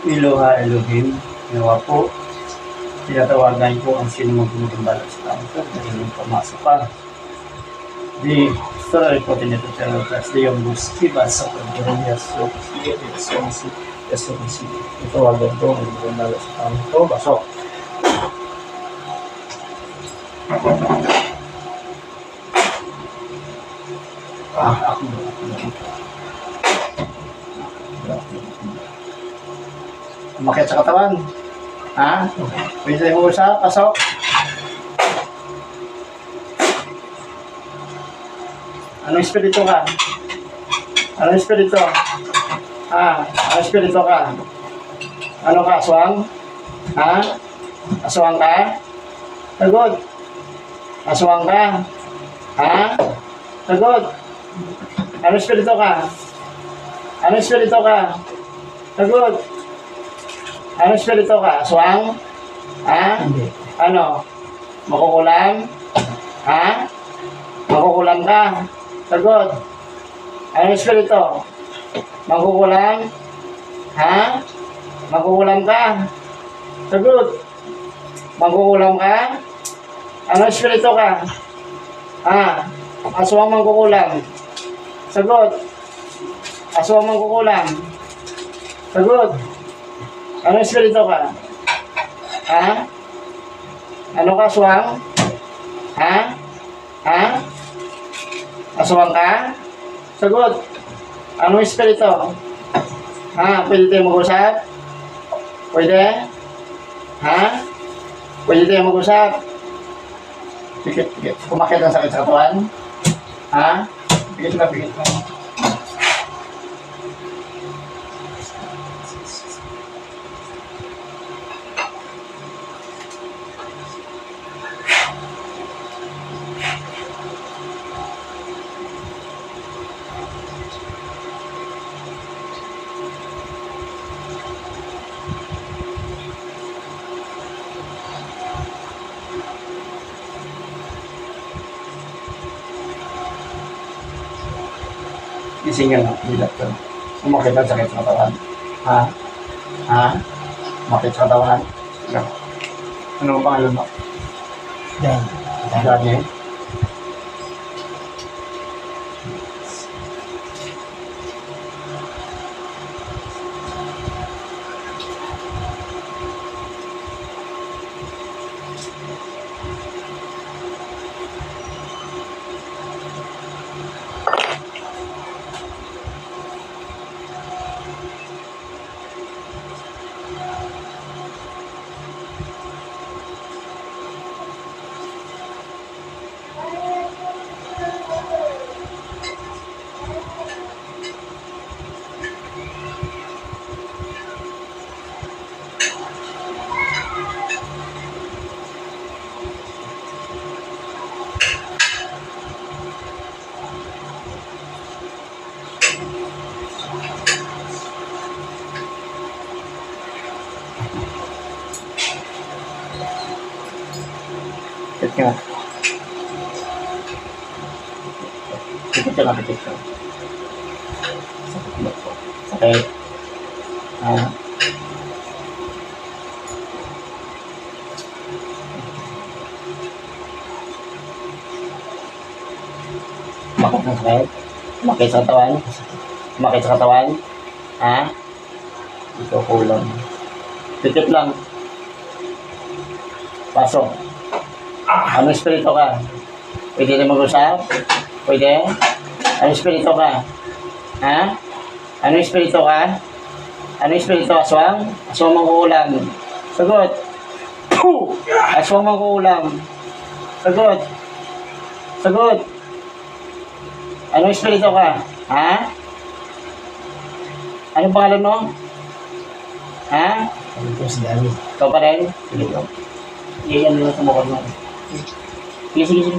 Iloha Elohim, nawa po, tinatawagan ko ang sino magpumutumbala sa tangkad dahil pumasok ka. Di story po tinito channel class di yung gusti ba sa pagkakanya so itawagan ko ang magpumutumbala sa tangkad. Pasok. Ako. Umakit sa katawan. Ha? Pwede tayo mag-usap? Pasok. Anong espiritu ka? Anong espiritu? Ha? Anong espiritu ka? Ano ka? Aswang? Ha? Aswang ka? Sagot. Aswang ka? Ha? Sagot. Anong espiritu ka? Anong espiritu ka? Sagot. Anong espiritu ka? Aswang? Ha? Ano? Makukulam? Ha? Makukulam ka? Sagot. Anong espiritu? Makukulam? Ha? Makukulam ka? Sagot. Makukulam ka? Anong espiritu ka? Ha? Aswang mangkukulam? Sagot. Aswang mangkukulam? Sagot. Anong espiritu ka? Ha? Ano ka, aswang? Ha? Ha? Aswang ka? Sagot. Anong espiritu? Ha? Pwede tayo mag-usap? Pwede? Ha? Pwede tayo mag-usap? Pikit. Kumakit ang sakit sa katawan? Ha? Pikit ka. Isingan na, bilat ka. Umakit ang sakit sa katawan. Ha? Ha? Umakit sa katawan. Ano ang pangalan mo? Daniel. Pikit ka. Pikit ka. Sakit. Ha? Umakit ng sakit? Umakit sa katawan? Umakit sa katawan? Ha? Ito kulang. Pikit lang. Pasok. Anong espiritu ka? Pwede na mag-usap? Pwede? Anong espiritu ka? Ha? Anong espiritu ka? Anong espiritu? Aswang? Aswang mangkukulam. Sagot. Aswang mangkukulam. Sagot. Sagot. Anong espiritu ka? Ha? Anong pangalan mo? Ha? Ikaw pa rin? Sige po. Iyan nila sa mukha mo. Sige.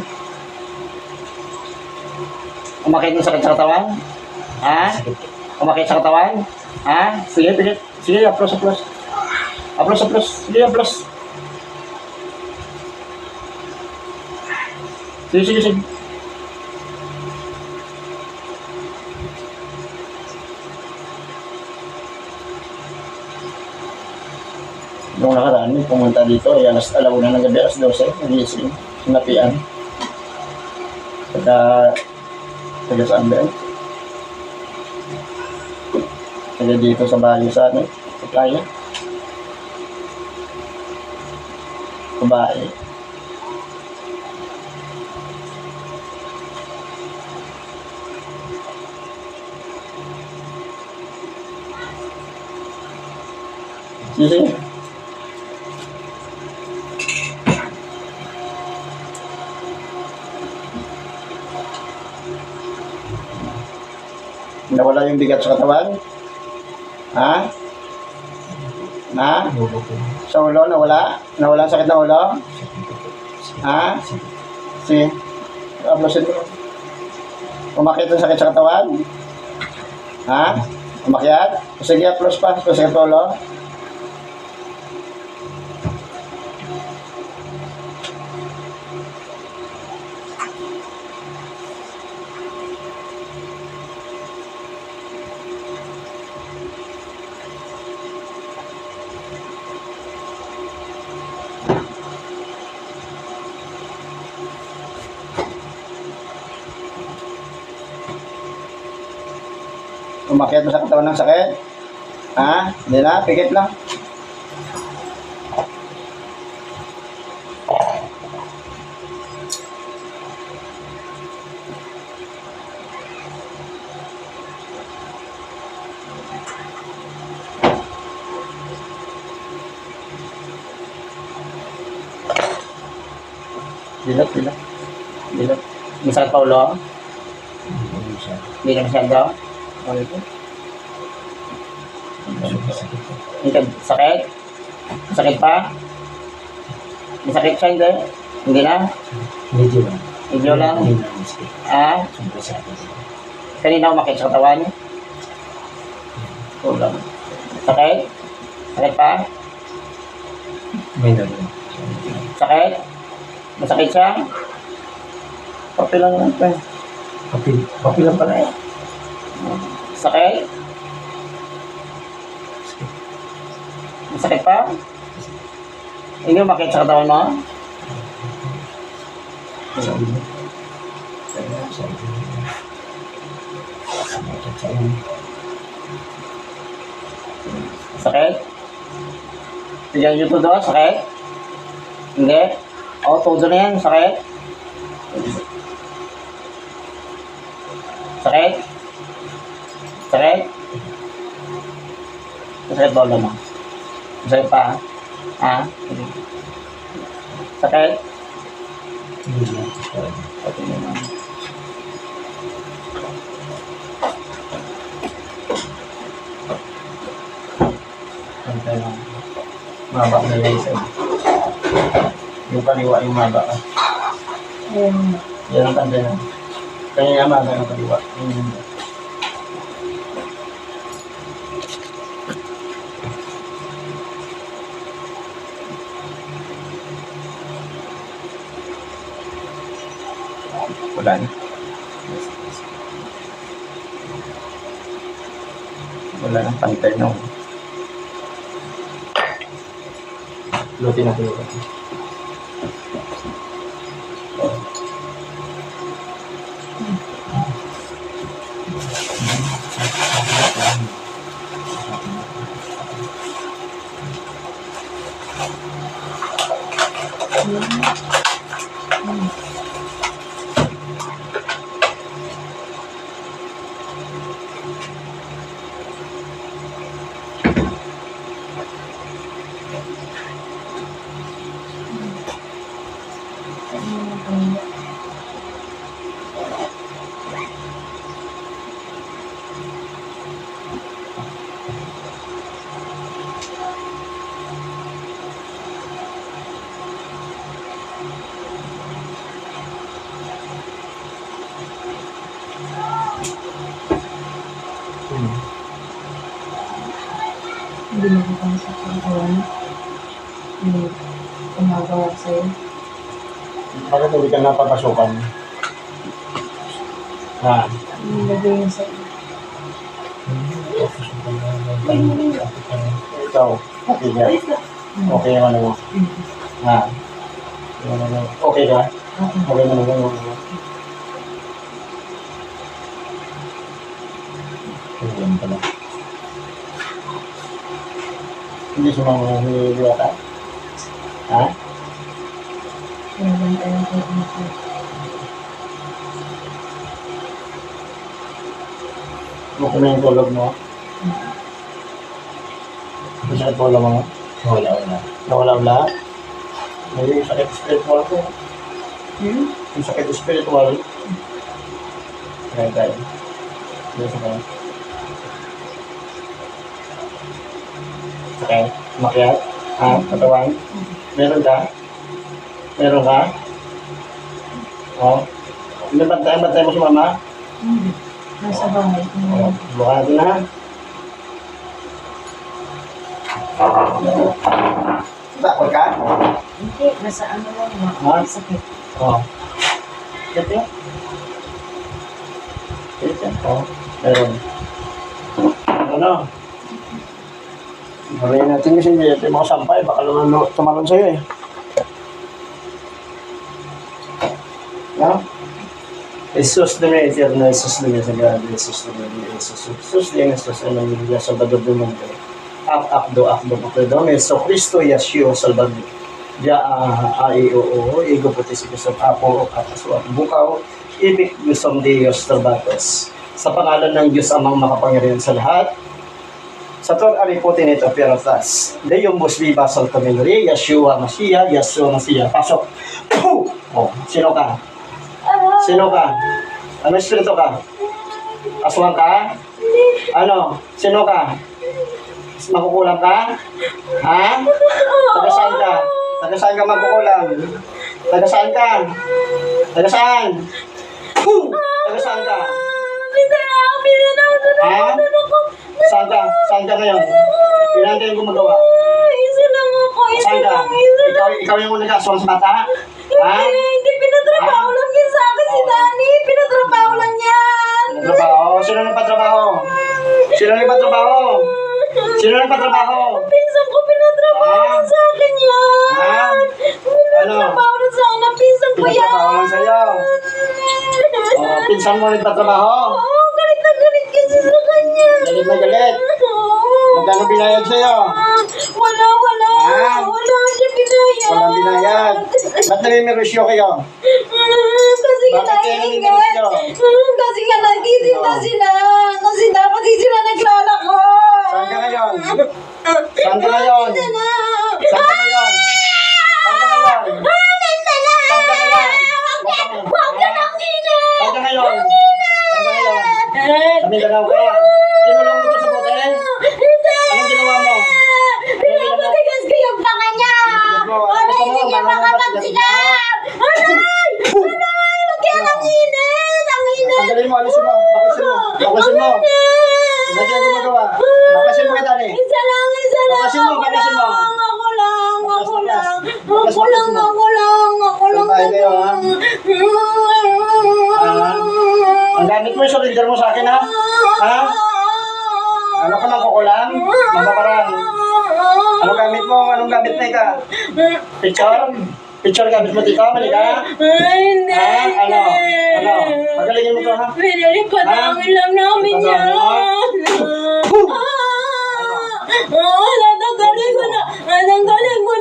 Umakit mo sakit sa katawan? Ha? Umakit sa katawan? Ha? Sige, pilit. Sige, aplos. Sige, aplos. Sige. Nung nakaraan, may pumunta dito, ay alauna ng gabi, alas 12, nagising, sinapian. Taga saan ba yun? Taga dito sa bahay sa ano, sa playa. Babae. Sige. Nawala yung bigat sa katawan? Ha? Na? Sa ulo, nawala? Nawala ang sakit ng ulo? Ha? Sige. Aplosin mo. Umakyat ang sakit sa katawan? Ha? Umakyat? Sige, aplos pa. Sakit ng ulo? Umakyat mo sa katawan ng sakit? Ha? Hindi na? Pikit lang. Dilap. Dilap. Masakit pa ulo? Hindi na masyado? Okay po. Sakit? Sakit pa? Masakit siya, hindi? Hindi na? Medyo lang. Ah? Kanina umakit sa katawan? Kulang. Sakit? Sakit pa? Sakit? Masakit siya? Papel lang lang pa. Papel lang pala eh. Sakit? Masakit pa? Hindi umakit sa katawan mo? Sakit? Tignan nyo ito doon, sakit? Hindi? O, todo na yan, sakit? Sakit? Sakit? Masakit ba ulo mo? Masakit pa? Ha? Sakit? Okay naman. Pantay lang. Maba na lang isa. Yung kaliwa yung maba ka. Yan ang pantay lang. Kanya nga maba ng kaliwa. Wala na. Wala nang pantay no. Lutin natin yun. Hindi mo ko pang sa katawan. Hindi gumagawa sa'yo. Bakit hindi ka napapasukan? Ha? Nilagay mo sa'yo. Ikaw, hindi ka. Okay naman mo. Ha? Okay ka? Okay naman mo. Ganyan pala. Hindi sumama niliwa ka? Ha? Pinabantayan ko yung ako. Okay na yung tulog mo? Masakit po lang mo? Wala. Nawala-wala? May sakit spiritual ko. Yung sakit spiritual. Kaya. Hindi sakit. Sakit? Makiat? Ha? Katawan? Meron ka? Meron ka? Oo. Hindi bantay mo si mama? Nasa bahay. Oo. Buka natin na. Takot ka? Hindi, nasa ano lang Ha? sakit. Oo. Kete? Kete? Oo. Meron. Ano? Marihin natin kasi hindi ito yung mga sampay. Baka naman tumalon sa'yo eh. No? Jesus na may eterno, Jesus na may sagrado, Jesus na may Jesus. Jesus na yung Jesus na may Salvador del Mundo. Akdo, Meso Cristo, Yeshua, Salvador. Ya, ego puti si Cristo, Apo, Kapaswat, Bukaw, ibig gusom Dios, Salvatos. Sa pangalan ng Diyos amang makapangyarihan sa lahat, sa tuwag ariputin ito, Piratas. Dayong Busbiba, Salto Minori, Yeshua Mashiach, pasok. Oh, sino ka? Sino ka? Ano espiritu ka? Aswang ka? Ano? Sino ka? Makukulam ka? Ha? Taga saan ka? Taga saan ka makukulam? Taga saan ka? Taga saan? Taga saan ka? Ha? Saan ka? Saan ka ngayon? Ilan kayong gumagawa? Isa lang ako. Saan ka? Ikaw yung nag-aswang sa mata? Ha? Hindi, pinatrabaho lang yan sa akin si Danny. Pinatrabaho lang yan. Trabaho? Sino nagpatrabaho? Sino nagpatrabaho? Sino nagpatrabaho? Pinsan ko pinatrabaho sa akin yan. Ha? Ano? Pinatrabaho na sa akin ang pinsan ko yan. Nagpatrabaho lang sa'yo. Oh, pinsan mo nagpatrabaho? Oo, galit na galit kasi sa kanya. Galit na galit? Oo. Magkano binayad sa'yo? Wala. Ha? Wala siya binayad. Walang binayad. Ba't namimirusyo kayo? Kasi nga Bakit kayo naingat. namimirusyo? Kasi nga nagtitinda sila. Kasi dapat hindi sila naglalako. Saan ka ngayon? Saan ka ngayon? Minta na. Saan ka ngayon? Saan ka ngayon? Minta na. Saan ka ngayon? Huwag ka nang init. Saan ka ngayon? Saan ka ngayon? Sa Mindanao ka? Kinulong mo ito sa bote? Hindi. Anong ginawa mo? Pinapatigas ko yung panga niya. Para hindi niya makapagsigaw. Aray! Huwag ka nang init. Ang init. Tanggalin mo, alisin mo. Bakasin mo. Hindi ka gumagawa. Bakasin mo kita eh. Isa lang. Bakasin mo. Ako lang. Saan tayo kayo, ha? Ang gamit mo yung surrender mo sa akin, ha? Ha? Ano ka nang kukulang? Mababarang. Anong gamit mo? Anong gamit na ika? Picture? Picture gamit mo dito? Mali ka? Hindi. Ha? Ano? Pagalingin mo to, ha? Pinalipatangin lang namin Patangin yan. mo? Oo, tatanggalin ko na. Tatanggalin ko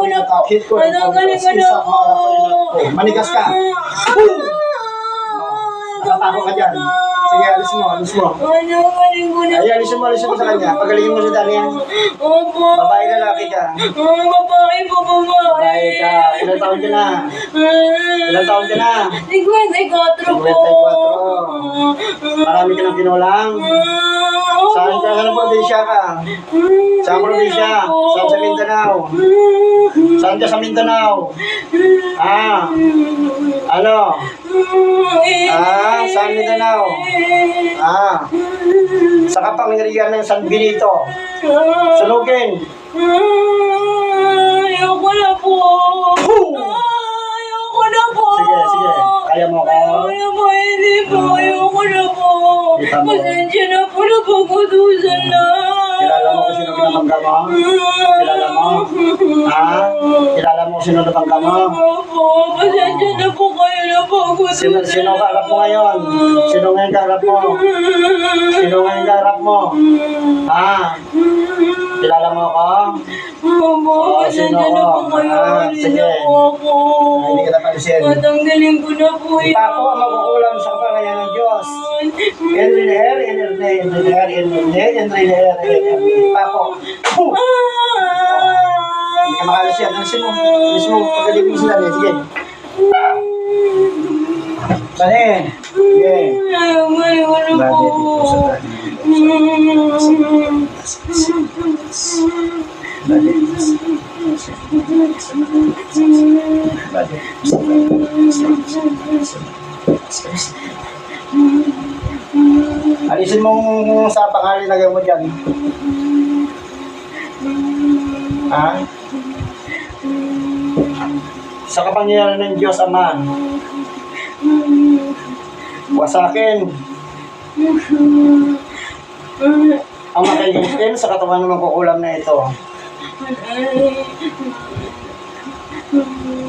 na po. Hit ko. Tatanggalin ko na po. Manigas ka. Nakatako ka dyan. Sige, alis mo. Tatanggalin ko na po. Ay, alisin mo sa kanya. Pagalingin mo si Daniel. Opo. Babae, lalaki ka. Babae po, babae. Babae ka. Ilang taon ka na? Ilang taon ka na? 54 po. 54. Marami ka ng kinulang. Saan ka? Anong probinsya ka? Saan probinsya? Saan sa Mindanao? Saan ka sa Mindanao? Ano? Saan Mindanao? Sa kapangyarihan ng San Benito. Sunugin. Ayoko na po. Ayoko na po. Sige. Kaya mo ko? Ayoko na po, hindi po. Ayoko na po. Kita mo. Pasensya na po, napag-utusan na. Kilala mo kung sino pinamangga mo? Kilala mo? Ha? Kilala mo sino na bangga mo? Opo, pasensya na po kayo na po ako. Sino kaharap mo ngayon? Sino ngayon kaharap mo? Sino ngayon kaharap mo? Ha? Kilala mo ako? Opo, sino pasensya na ko? po kayo. Sige. Hindi na po ako. Hindi kita palisin. Matanggalin ko na po yan. Ipako ang magkukulam sa kapangalan ng Diyos. Enriler, Ipako. Hindi ka makalas yan. Alisin mo. Alisin mo. Pagkalibing sila. Sige. Sani. Sige. Ayaw ko na Bakit ito po. sa tayo? Alisin mo sa pangalan lagay mo dyan. Ha? Sa kapangyarihan ng Diyos Ama, wasakin ang makaigintin sa katawan ng magkukulam na ito.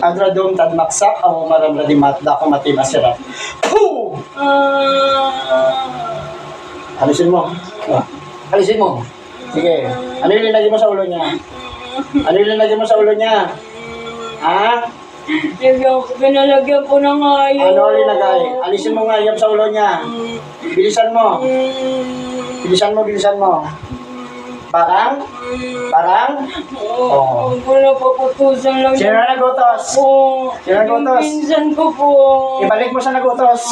Adradom tadmaksak ang umaramradimat dako matimasirat. Hoo! Alisin mo. Alisin mo. Sige. Ano yung linagay mo sa ulo niya? Ano yung linagay mo sa ulo niya? Ha? Pinalagyan ko ng ayaw. Ano ang linagay? Alisin mo nga yung sa ulo niya. Bilisan mo. Bilisan mo, bilisan mo. Parang? Parang? Oo. Wala pa putusan lang. Sino na nagutos? Po. Sino nagutos? Pinsan ko po. Ibalik mo sa nagutos.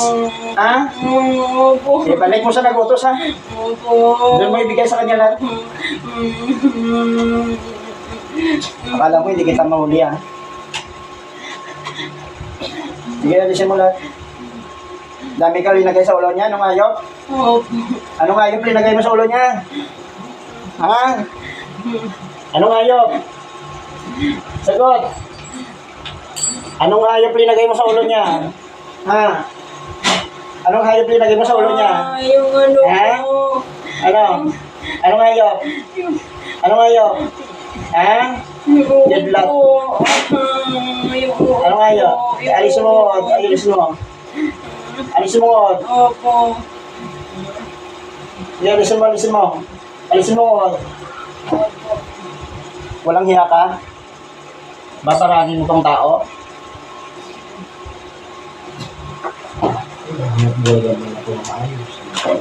Ha? Opo. Ibalik mo sa nagutos, ha? Opo. Doon mo ibigay sa kanya lahat. Akala mo hindi kita mahuli, ha? Sige, alisin mo lahat. Dami ka linagay sa ulo niya. Anong ayop? Opo. Anong ayop linagay mo sa ulo niya? Ha? Anong ayop? Sagot. Anong hayop linagay mo sa ulo niya? Ha? Anong hayop linagay mo sa ulo niya? Yung ano Ha? po. Ano? Anong hayop? Anong hayop? Ha? Yung Deadlock. po. Yung po. Anong hayop? Alisin mo. Alisin mo. Alisin mo. Opo. Alisin mo. Alisin mo. Alisin mo. Walang hiya ka? Babarangin mo tong tao?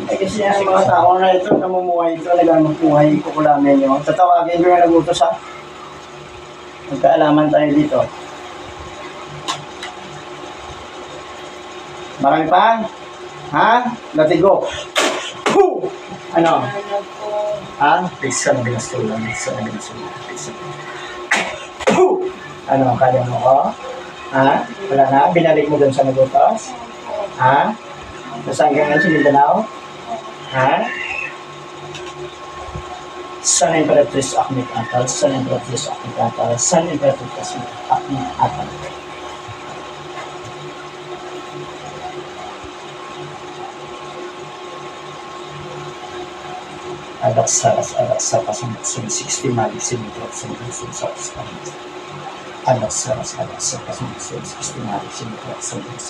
Eh, kasi ang mga tao na ito, namumuhay ito, nagmamagpuhay, kukulamin nyo. Tatawagin ko yung nagutos, ha? Magkaalaman tayo dito. Marami pa? Ha? Latigo. Hoo! Ano? Ano po. Ha? Pisa na binasulan. Pisa na binasulan. Pisa. Hoo! Ano? Kaya mo ko? Ha? Wala na? Binalik mo dun sa nagutos? Ha? Nasaan ka ngayon sa Mindanao? Ha? San Imperatrice Akmit Atal, San Imperatrice Akmit Atal, San Imperatrice Akmit Atal. Adak saras, sambat, 60 mali, sinitrot, saras, Adak saras, sambat, 60 mali, sinitrot, saras,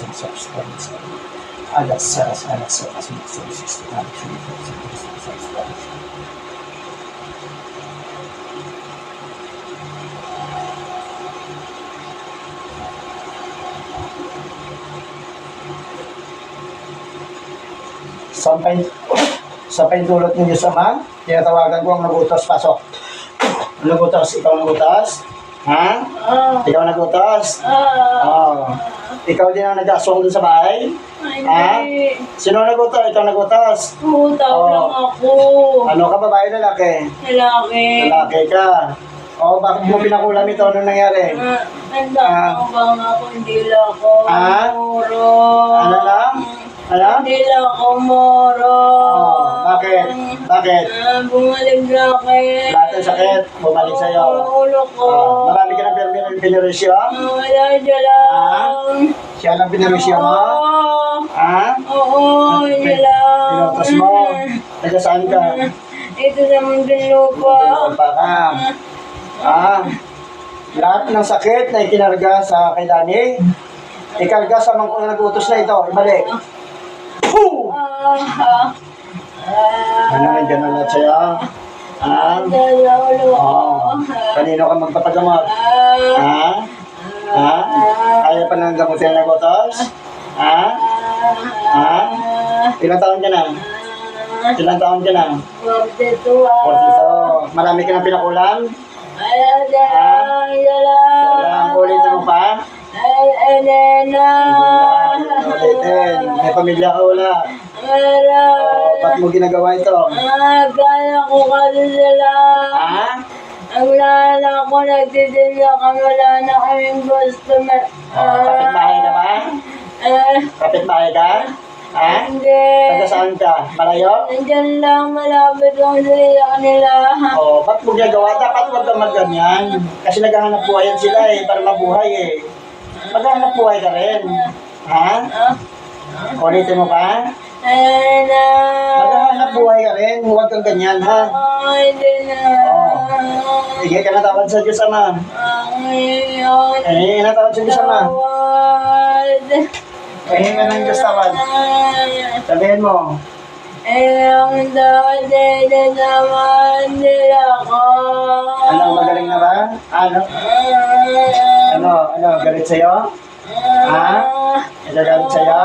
Adak saras, sambat, 60 mali, sinitrot, saras, Sa paindulot ng Diyos Ama, tinatawagan ko ang nagutos, pasok. Ang nagutos, ikaw nagutos? Ha? Ikaw nagutos? Oo. Ikaw din ang nag-aswang dun sa bahay? Ha? Hindi. Sino nagutos? Ikaw nagutos? Utang lang ako. Ano ka, babae lalaki? Lalaki. Lalaki ka. O, bakit mo pinakulam ito? Anong nangyari? Nandang ako ba nga ako, hindi lang ako moro. Ano lang? Ano? Hindi lang ako moro. Bakit? Bakit? Bumalik na akin. Lahat ng sakit, bumalik sa'yo. Ulo ko. Marami ka ng pinarisyo? Wala siya lang. Siya lang pinarisyo mo? Ha? Oo, yun lang. Pinutos mo? Taga saan ka? Ito sa Muntinlupa. Lupa ka. Lahat ng sakit na ikinarga sa kay Dani, ikarga sa mga nag-utos na ito. Ibalik. Poo! Ano rin ganun lahat sa'yo? Kanino ka magpapagamot? Kaya pa nang gamutin na nag-utos? Ilang taon ka na? Ilang taon ka na? 42. Marami ka na pinakulang? Ulitin mo pa? Ulitin. May pamilya ka wala? Ba't mo ginagawa ito? Akala ko kasi sila. Ang lala ko nagtitinda ka, wala na kaming customer. Kapit-bahay ka ba? Kapit-bahay ka? Hindi. Taga saan ka? Malayo? Nandiyan lang, malapit lang sila kanila. Ba't mo ginagawa? Dapat huwag kang magganyan. Kasi naghahanap buhayan sila para mabuhay Maghahanap buhay ka rin. Ulitin mo pa? Maghahanap buhay ka rin. Huwag kang ganyan, Hindi na. Sige ka natawad sa Diyos Ama. Natawad sa Diyos Ama. Hingi ka ng Diyos tawad. Sabihin mo. Ang dati na naman nila ko. Magaling na ba? Galit sa'yo? Nagagalit sa'yo?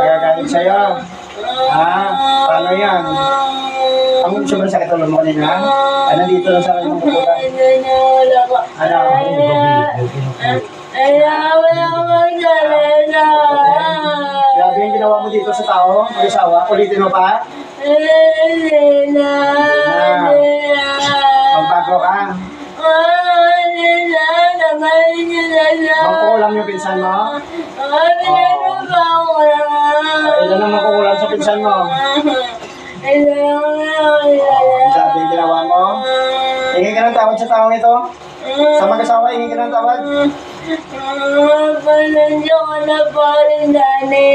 Nagagalit sa'yo? Paano yan? Ang sobrang sakit ulo mo kanina? Nandito lang sa akin yung kukulang. Wala magdalena. Grabe yung ginawa mo dito sa tao, may asawa. Ulitin mo pa. Magbago ka. Makukulam yung pinsan mo? Ilan ang makukulam sa pinsan mo? Grabe yung ginawa mo? Hingi ka ng tawad sa taong ito? Sa mag-asawa, hingi ka ng tawad? Pananyo ka na pa rin, Dani.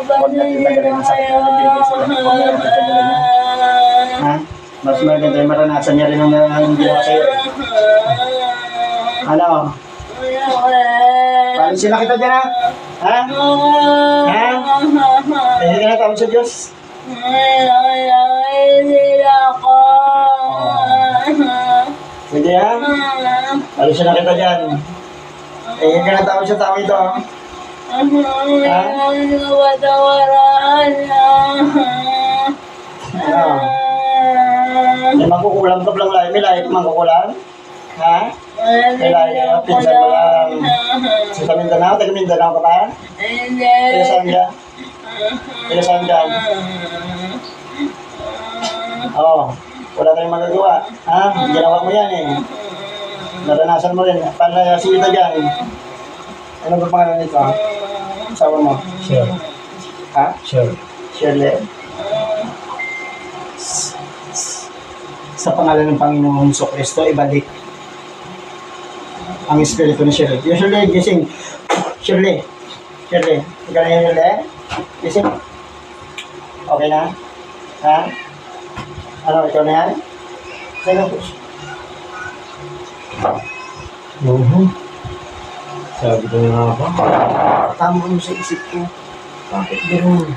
Huwag natin tagalin ang sakit na nabibigay sila. Huwag natin tagalin yan. Mas maganda yung maranasan niya rin ang ginawa sa'yo. Palisin na kita dyan, Hindi ka na tawag sa Diyos. Sige palisin na kita dyan. Hindi ka na tawag sa tao ito. May mangkukulam ka lang lahi. May lahi ka mangkukulam? May lahi ka. Pinsan mo lang. Sa Mindanao? Taga Mindanao ka ba? Taga saan ka? Taga saan ka? Wala tayong magagawa. Ginawa mo yan Naranasan mo rin. Paano kita dyan? Ano ba pangalan nito? Asawa mo? Sure. Sure. Shirley. Sa pangalan ng Panginoong Kristo, ibalik ang espiritu ni Shirley. Yung Shirley, gising. Shirley. Ikaw na yung Shirley? Gising. Okay na? Ikaw na yan? Sino? Sabi ko nga ba? Tama mo sa isip ko. Bakit gano'n?